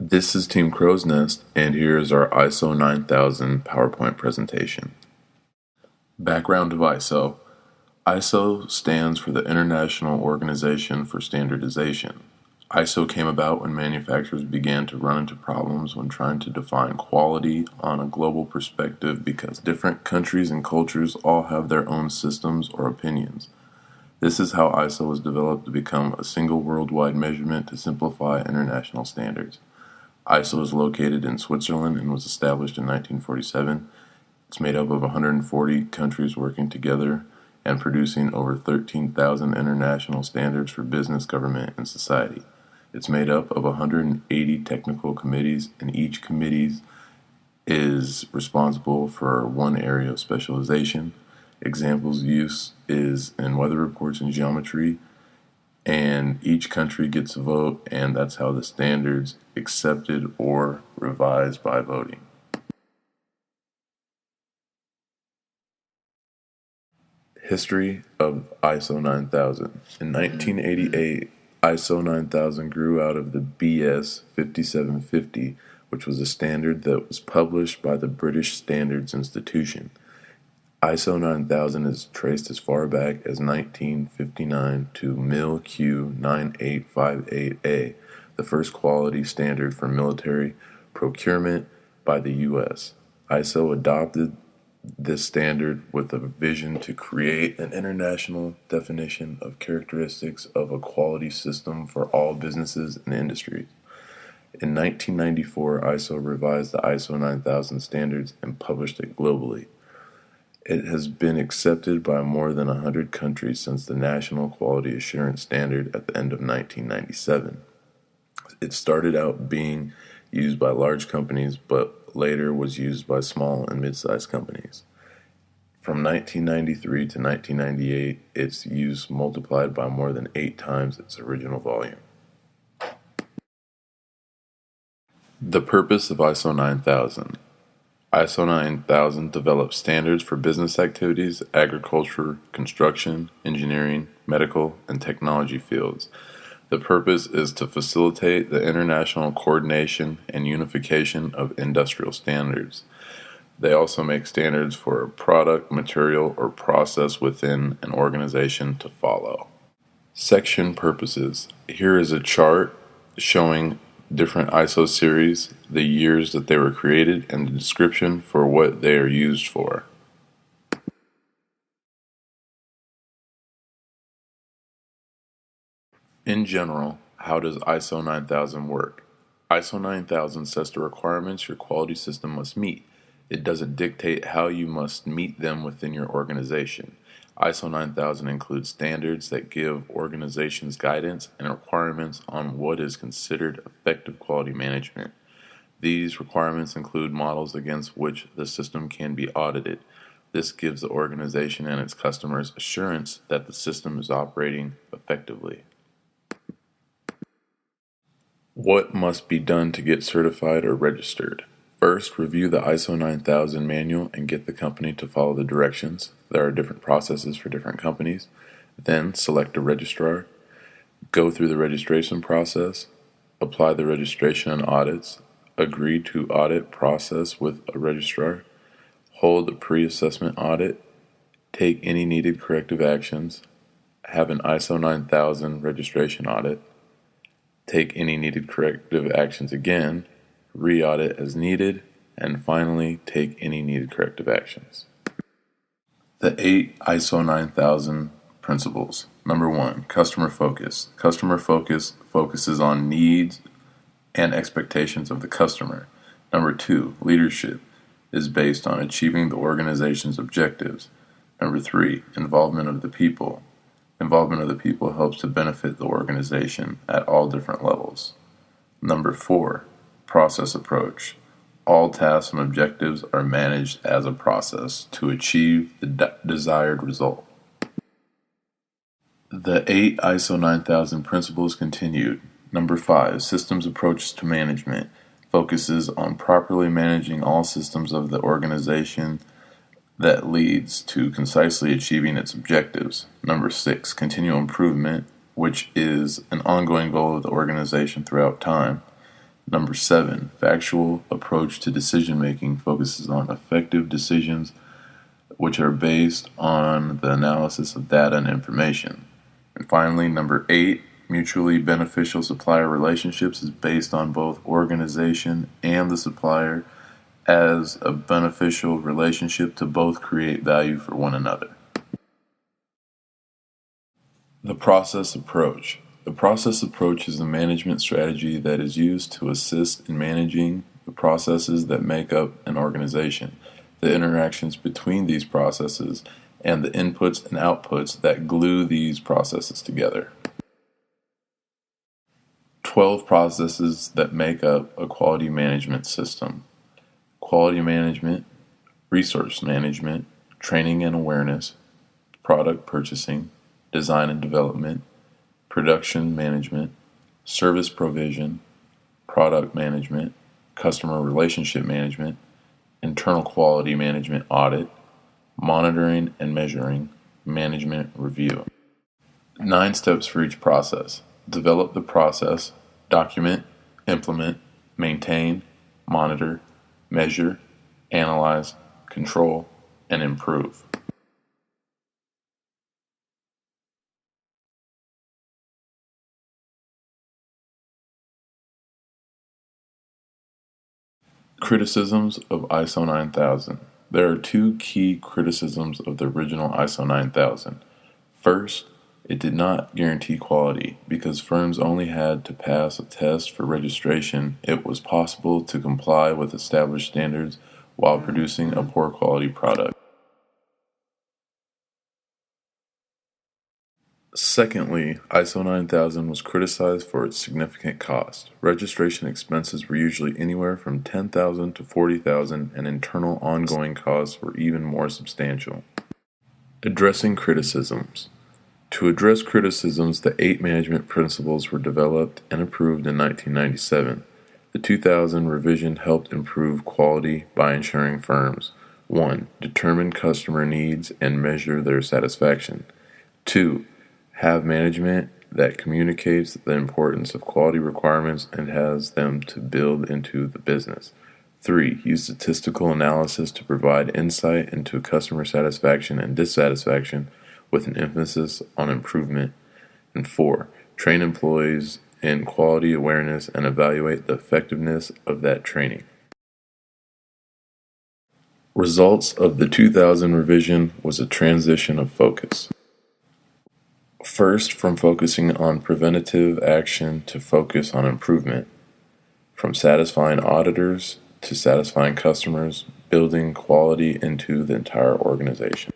This is Team Crow's Nest, and here is our ISO 9000 PowerPoint presentation. Background of ISO. ISO stands for the International Organization for Standardization. ISO came about when manufacturers began to run into problems when trying to define quality on a global perspective because different countries and cultures all have their own systems or opinions. This is how ISO was developed to become a single worldwide measurement to simplify international standards. ISO is located in Switzerland and was established in 1947. It's made up of 140 countries working together and producing over 13,000 international standards for business, government, and society. It's made up of 180 technical committees, and each committee is responsible for one area of specialization. Examples of use is in weather reports and geometry, and each country gets a vote, and that's how the standards accepted or revised by voting. History of ISO 9000. In 1988, ISO 9000 grew out of the BS 5750, which was a standard that was published by the British Standards Institution. ISO 9000 is traced as far back as 1959 to MIL Q 9858A, the first quality standard for military procurement by the U.S. ISO adopted this standard with a vision to create an international definition of characteristics of a quality system for all businesses and industries. In 1994, ISO revised the ISO 9000 standards and published it globally. It has been accepted by more than 100 countries since the National Quality Assurance Standard at the end of 1997. It started out being used by large companies, but later was used by small and mid-sized companies. From 1993 to 1998, its use multiplied by more than 8 times its original volume. The purpose of ISO 9000. ISO 9000 develops standards for business activities, agriculture, construction, engineering, medical, and technology fields. The purpose is to facilitate the international coordination and unification of industrial standards. They also make standards for a product, material, or process within an organization to follow. Section purposes. Here is a chart showing different ISO series, the years that they were created, and the description for what they are used for. In general, how does ISO 9000 work? ISO 9000 sets the requirements your quality system must meet. It doesn't dictate how you must meet them within your organization. ISO 9000 includes standards that give organizations guidance and requirements on what is considered effective quality management. These requirements include models against which the system can be audited. This gives the organization and its customers assurance that the system is operating effectively. What must be done to get certified or registered? First, review the ISO 9000 manual and get the company to follow the directions. There are different processes for different companies. Then, select a registrar. Go through the registration process. Apply the registration and audits. Agree to audit process with a registrar. Hold a pre-assessment audit. Take any needed corrective actions. Have an ISO 9000 registration audit. Take any needed corrective actions again. Re-audit as needed, and finally take any needed corrective actions. The 8 ISO 9000 principles. Number 1, customer focus. Customer focus focuses on needs and expectations of the customer. Number 2, leadership is based on achieving the organization's objectives. Number 3, involvement of the people. Involvement of the people helps to benefit the organization at all different levels. Number 4, process approach. All tasks and objectives are managed as a process to achieve the desired result. The 8 ISO 9000 principles continued. Number 5, systems approach to management focuses on properly managing all systems of the organization that leads to concisely achieving its objectives. Number 6, continual improvement, which is an ongoing goal of the organization throughout time. Number 7, factual approach to decision making focuses on effective decisions which are based on the analysis of data and information. And finally, number 8, mutually beneficial supplier relationships is based on both organization and the supplier as a beneficial relationship to both create value for one another. The process approach. The process approach is a management strategy that is used to assist in managing the processes that make up an organization, the interactions between these processes, and the inputs and outputs that glue these processes together. 12 processes that make up a quality management system: quality management, resource management, training and awareness, product purchasing, design and development, production management, service provision, product management, customer relationship management, internal quality management audit, monitoring and measuring, management review. 9 steps for each process. Develop the process, document, implement, maintain, monitor, measure, analyze, control, and improve. Criticisms of ISO 9000. There are 2 key criticisms of the original ISO 9000. First, it did not guarantee quality. Because firms only had to pass a test for registration, it was possible to comply with established standards while producing a poor quality product. Secondly, ISO 9000 was criticized for its significant cost. Registration expenses were usually anywhere from $10,000 to $40,000, and internal ongoing costs were even more substantial. Addressing criticisms. To address criticisms, the 8 management principles were developed and approved in 1997. The 2000 revision helped improve quality by ensuring firms: 1. Determine customer needs and measure their satisfaction. 2. Have management that communicates the importance of quality requirements and has them to build into the business. 3. Use statistical analysis to provide insight into customer satisfaction and dissatisfaction with an emphasis on improvement. And 4. Train employees in quality awareness and evaluate the effectiveness of that training. Results of the 2000 revision was a transition of focus. First, from focusing on preventative action to focus on improvement. From satisfying auditors to satisfying customers, building quality into the entire organization.